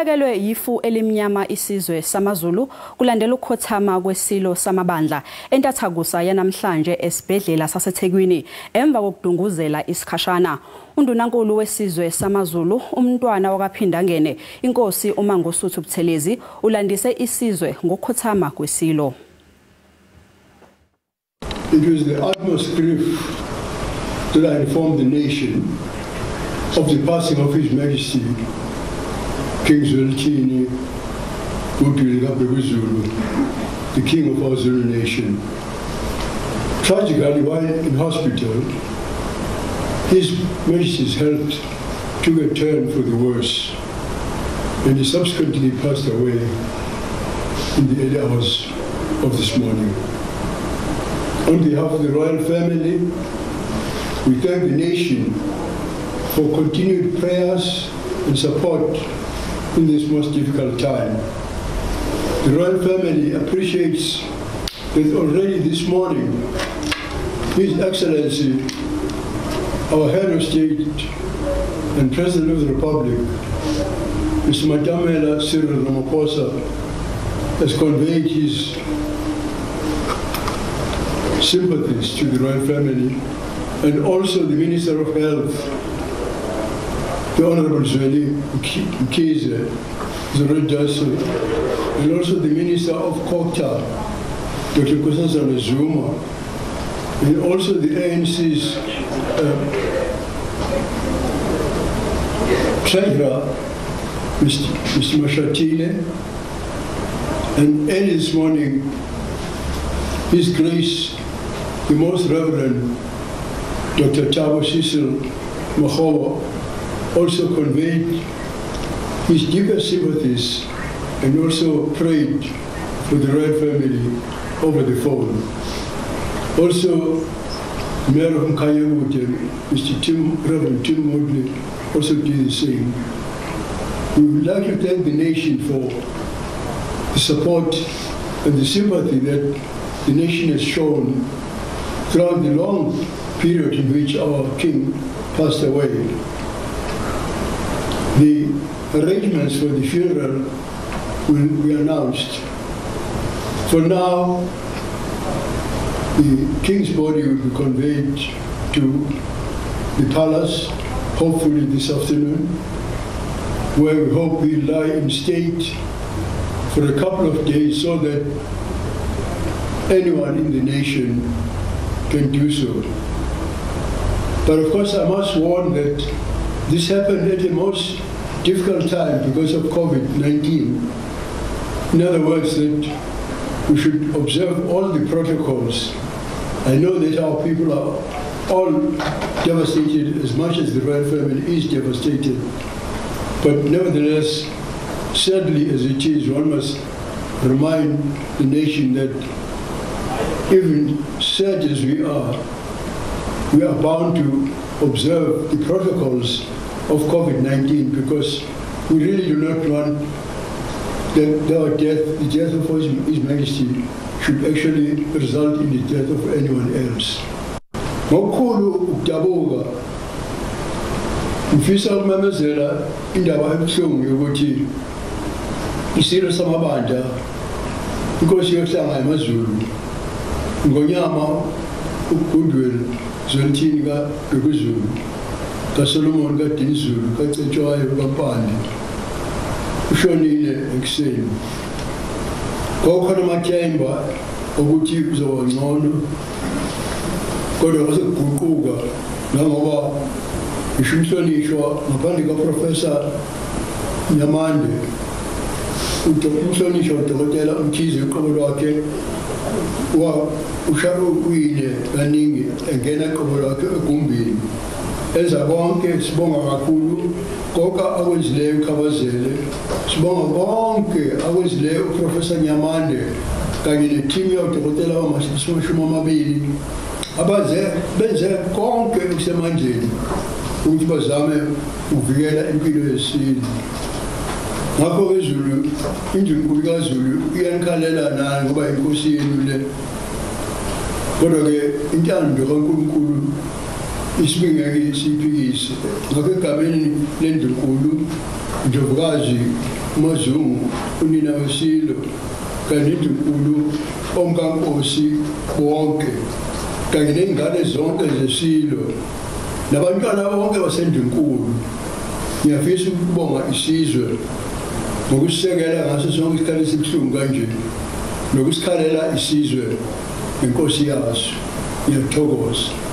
Kubekelwe yifu elimnyama isizwe samaZulu kulandela ukukhothama kweSilo Samabandla entathakusa yanamhlanje esibhedlela saseThekwini emva kokudunguzela isikhashana. Undunankulu wesizwe samaZulu umntwana wakaphindangene inkosi uMangosuthu Buthelezi ulandise isizwe ngokukhothama kweSilo. It was the utmost grief that I informed the nation of the passing of His Majesty King Zwelithini, Goodwill, Zulu, the king of our Zulu nation. Tragically, while in hospital, His Majesty's health took a turn for the worse, and he subsequently passed away in the early hours of this morning. On behalf of the royal family, we thank the nation for continued prayers and support in this most difficult time. The royal family appreciates that already this morning, His Excellency, our head of state and President of the Republic, Mr. Matamela Cyril Ramaphosa, has conveyed his sympathies to the royal family, and also the Minister of Health, the Honorable Zwelithini, and also the Minister of Kota, Dr. Kusasana Zuma, and also the ANC's Treasurer, Mr. Mashatile, and early this morning, His Grace, the Most Reverend Dr. Thabo Cecil Makgoba, also conveyed his deepest sympathies and also prayed for the royal family over the phone. Also, Mayor of Mkayawute, Mr. Reverend Tim Modley, also did the same. We would like to thank the nation for the support and the sympathy that the nation has shown throughout the long period in which our king passed away. The arrangements for the funeral will be announced. For now, the king's body will be conveyed to the palace, hopefully this afternoon, where we hope he'll lie in state for a couple of days so that anyone in the nation can do so. But of course, I must warn that this happened at the most difficult time because of COVID-19. In other words, that we should observe all the protocols. I know that our people are all devastated as much as the royal family is devastated. But nevertheless, sadly as it is, one must remind the nation that even sad as we are bound to observe the protocols of COVID-19 because we really do not want that the death of His Majesty should actually result in the death of anyone else. Ngokukhulu ukudabuka ngifisa ukumemezela indaba ebuhlungu yokuthi isilo Samabandla inkosi yokuhlanga yamaZulu ngonyama uGoodwill Zwelithini kweSilo kaSolomon kaDinizulu kacetshwayo kaMpande ushonile ekuseni. Kokhona amathemba ukuthi uzoba ngcono kodwa kwasekuguquka ngoba ishumhlonishwa ngaphandle kaProfessor Nyamande umhlonishwa uDokotela Mkhize uqobo lwakhe ushayile kaningi engena eqobo lwakhe egumbini enza konke. Sibonga kakhulu konke akwenzileyo uKhabazele, sibonga konke akwenzileyo uProfessor Nyamande kanye neteam yodokotela abamashumi benze konke okusemandleni ukuthi bazame ukuvikela impilo yesizwe. Ngakho kweZulu, indlu kaZulu iyanikhalela nayo ngoba inkosi yenu le. Kodwa-ke intando kaNkulunkulu isibingeke siyiphikise. Ngakho egameni lendlunkulu Ndlovukazi uMazungu unina weSilo kanye neNdlunkulu omkaNkosi bonke kanye nengane zonke zeSilo nabantwana bonke baseNdlunkulu. Ngiyafisa ukubonga isizwe ngokusekela ngaso sonke isikhathi esibuhlungu kanje nokusikhalela isizwe inkosi yaso. Ngiyathokoza.